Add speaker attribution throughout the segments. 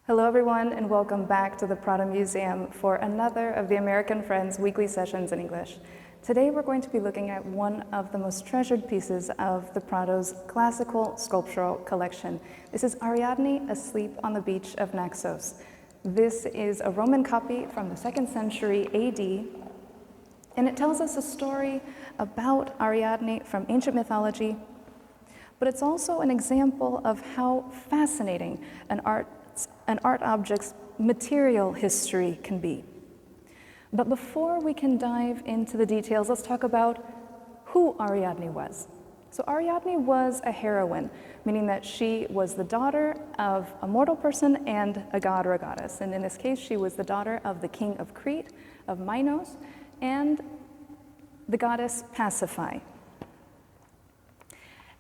Speaker 1: Hello everyone, and welcome back to the Prado Museum for another of the American Friends weekly sessions in English. Today we're going to be looking at one of the most treasured pieces of the Prado's classical sculptural collection. This is Ariadne asleep on the beach of Naxos. This is a Roman copy from the 2nd century AD, and it tells us a story about Ariadne from ancient mythology, but it's also an example of how fascinating an art object's material history can be. But before we can dive into the details, let's talk about who Ariadne was. So Ariadne was a heroine, meaning that she was the daughter of a mortal person and a god or a goddess. And in this case, she was the daughter of the king of Crete, of Minos, and the goddess Pasiphae.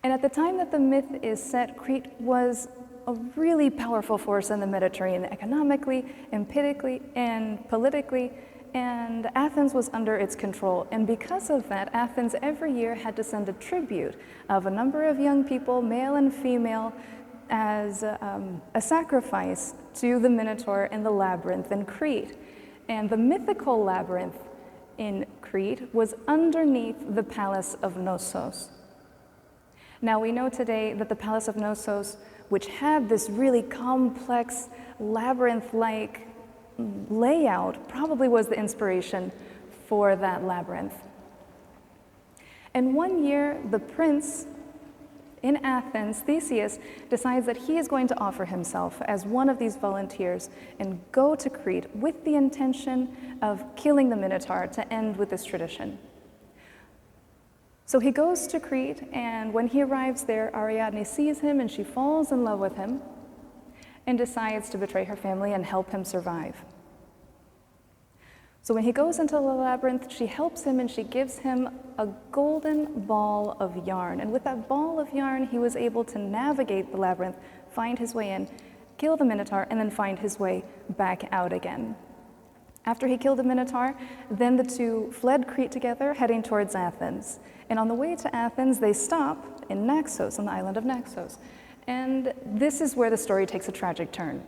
Speaker 1: And at the time that the myth is set, Crete was a really powerful force in the Mediterranean, economically and politically, and Athens was under its control. And because of that, Athens every year had to send a tribute of a number of young people, male and female, as a sacrifice to the Minotaur in the labyrinth in Crete. And the mythical labyrinth in Crete was underneath the palace of Naxos. Now we know today that the palace of Naxos, which had this really complex labyrinth-like layout, probably was the inspiration for that labyrinth. And one year, the prince in Athens, Theseus, decides that he is going to offer himself as one of these volunteers and go to Crete with the intention of killing the Minotaur to end with this tradition. So he goes to Crete, and when he arrives there, Ariadne sees him and she falls in love with him and decides to betray her family and help him survive. So when he goes into the labyrinth, she helps him and she gives him a golden ball of yarn. And with that ball of yarn, he was able to navigate the labyrinth, find his way in, kill the Minotaur, and then find his way back out again. After he killed the Minotaur, then the two fled Crete together, heading towards Athens. And on the way to Athens, they stop in Naxos, on the island of Naxos. And this is where the story takes a tragic turn.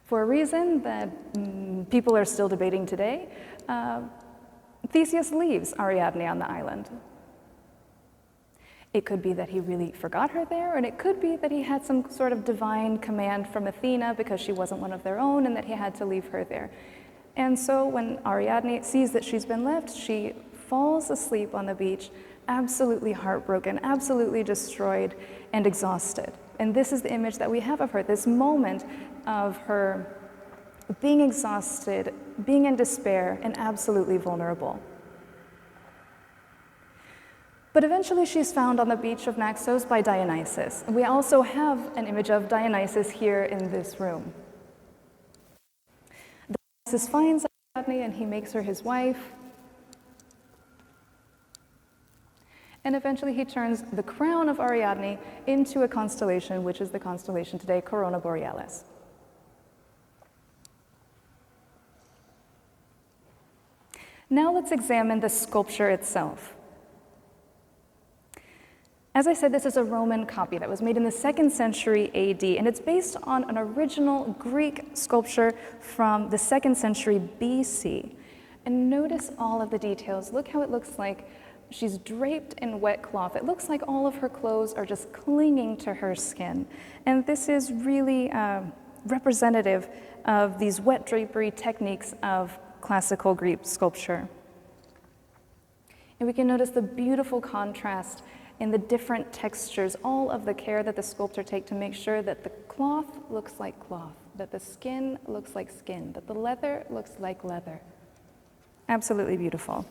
Speaker 1: For a reason that people are still debating today, Theseus leaves Ariadne on the island. It could be that he really forgot her there, and it could be that he had some sort of divine command from Athena because she wasn't one of their own and that he had to leave her there. And so when Ariadne sees that she's been left, she falls asleep on the beach, absolutely heartbroken, absolutely destroyed and exhausted. And this is the image that we have of her, this moment of her being exhausted, being in despair, and absolutely vulnerable. But eventually she's found on the beach of Naxos by Dionysus. And we also have an image of Dionysus here in this room. Dionysus finds Ariadne and he makes her his wife. And eventually he turns the crown of Ariadne into a constellation, which is the constellation today, Corona Borealis. Now let's examine the sculpture itself. As I said, this is a Roman copy that was made in the 2nd century AD, and it's based on an original Greek sculpture from the 2nd century BC. And notice all of the details. Look how it looks like she's draped in wet cloth. It looks like all of her clothes are just clinging to her skin. And this is really representative of these wet drapery techniques of classical Greek sculpture. And we can notice the beautiful contrast in the different textures, all of the care that the sculptor takes to make sure that the cloth looks like cloth, that the skin looks like skin, that the leather looks like leather. Absolutely beautiful.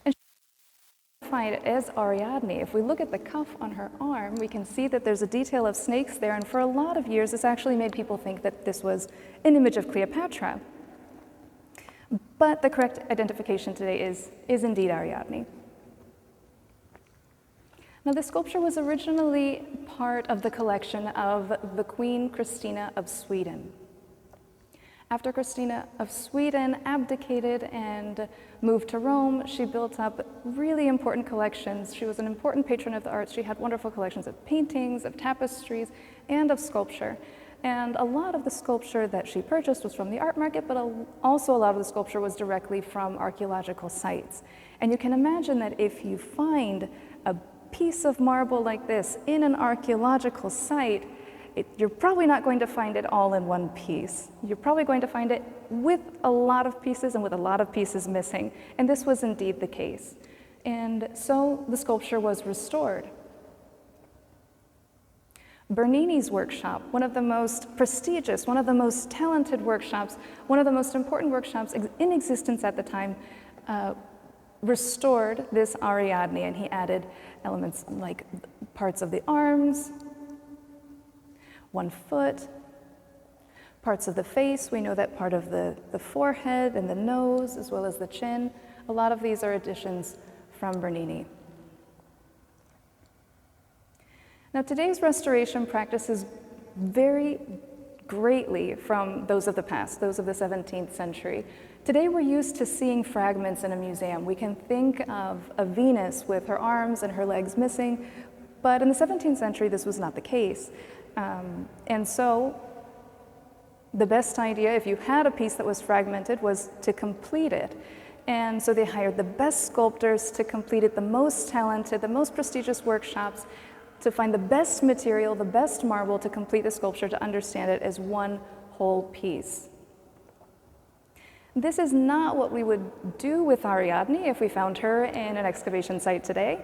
Speaker 1: And she identified as Ariadne. If we look at the cuff on her arm, we can see that there's a detail of snakes there, and for a lot of years, this actually made people think that this was an image of Cleopatra. But the correct identification today is indeed Ariadne. Now, this sculpture was originally part of the collection of the Queen Christina of Sweden. After Christina of Sweden abdicated and moved to Rome, she built up really important collections. She was an important patron of the arts. She had wonderful collections of paintings, of tapestries, and of sculpture. And a lot of the sculpture that she purchased was from the art market, but also a lot of the sculpture was directly from archaeological sites. And you can imagine that if you find a piece of marble like this in an archaeological site, you're probably not going to find it all in one piece. You're probably going to find it with a lot of pieces and with a lot of pieces missing. And this was indeed the case. And so the sculpture was restored. Bernini's workshop, one of the most prestigious, one of the most talented workshops, one of the most important workshops in existence at the time, restored this Ariadne, and he added elements like parts of the arms, one foot, parts of the face. We know that part of the forehead and the nose, as well as the chin. A lot of these are additions from Bernini. Now, today's restoration practices vary greatly from those of the past, those of the 17th century. Today, we're used to seeing fragments in a museum. We can think of a Venus with her arms and her legs missing, but in the 17th century, this was not the case. And so the best idea, if you had a piece that was fragmented, was to complete it. And so they hired the best sculptors to complete it, the most talented, the most prestigious workshops, to find the best material, the best marble to complete the sculpture, to understand it as one whole piece. This is not what we would do with Ariadne if we found her in an excavation site today,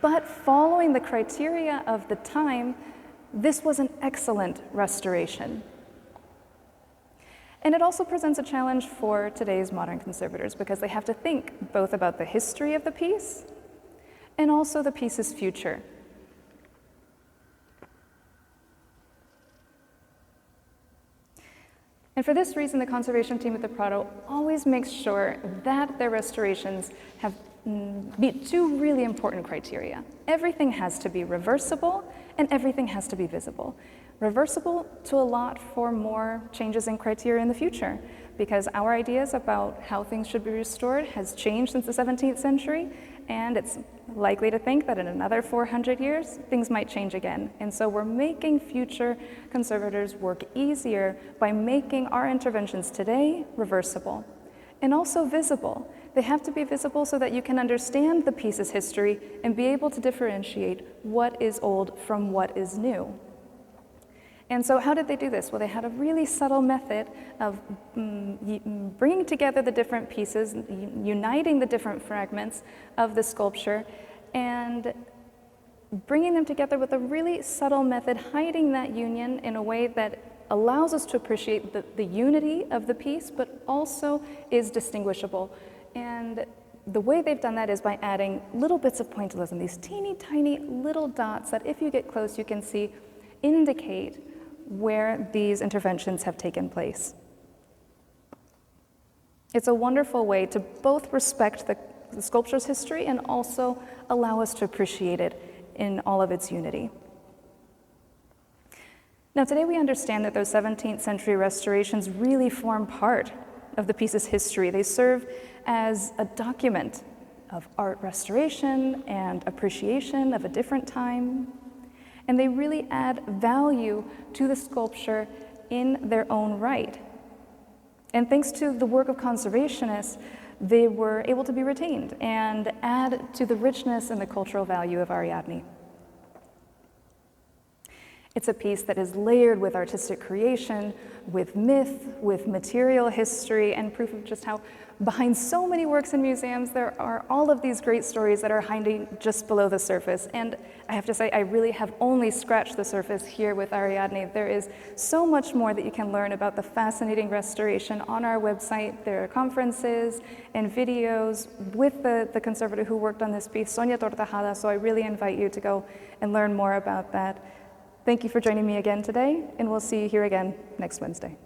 Speaker 1: but following the criteria of the time, this was an excellent restoration. And it also presents a challenge for today's modern conservators, because they have to think both about the history of the piece and also the piece's future. And for this reason, the conservation team at the Prado always makes sure that their restorations meet two really important criteria. Everything has to be reversible, and everything has to be visible. Reversible to allot for more changes in criteria in the future, because our ideas about how things should be restored has changed since the 17th century, and it's likely to think that in another 400 years, things might change again. And so we're making future conservators work easier by making our interventions today reversible and also visible. They have to be visible so that you can understand the piece's history and be able to differentiate what is old from what is new. And so how did they do this? Well, they had a really subtle method of bringing together the different pieces, uniting the different fragments of the sculpture, and bringing them together with a really subtle method, hiding that union in a way that allows us to appreciate the unity of the piece, but also is distinguishable. And the way they've done that is by adding little bits of pointillism, these teeny tiny little dots that if you get close you can see indicate where these interventions have taken place. It's a wonderful way to both respect the sculpture's history and also allow us to appreciate it in all of its unity. Now, today we understand that those 17th century restorations really form part of the piece's history. They serve as a document of art restoration and appreciation of a different time. And they really add value to the sculpture in their own right. And thanks to the work of conservationists, they were able to be retained and add to the richness and the cultural value of Ariadne. It's a piece that is layered with artistic creation, with myth, with material history, and proof of just how behind so many works in museums, there are all of these great stories that are hiding just below the surface. And I have to say, I really have only scratched the surface here with Ariadne. There is so much more that you can learn about the fascinating restoration on our website. There are conferences and videos with the conservator who worked on this piece, Sonia Tortajada, so I really invite you to go and learn more about that. Thank you for joining me again today, and we'll see you here again next Wednesday.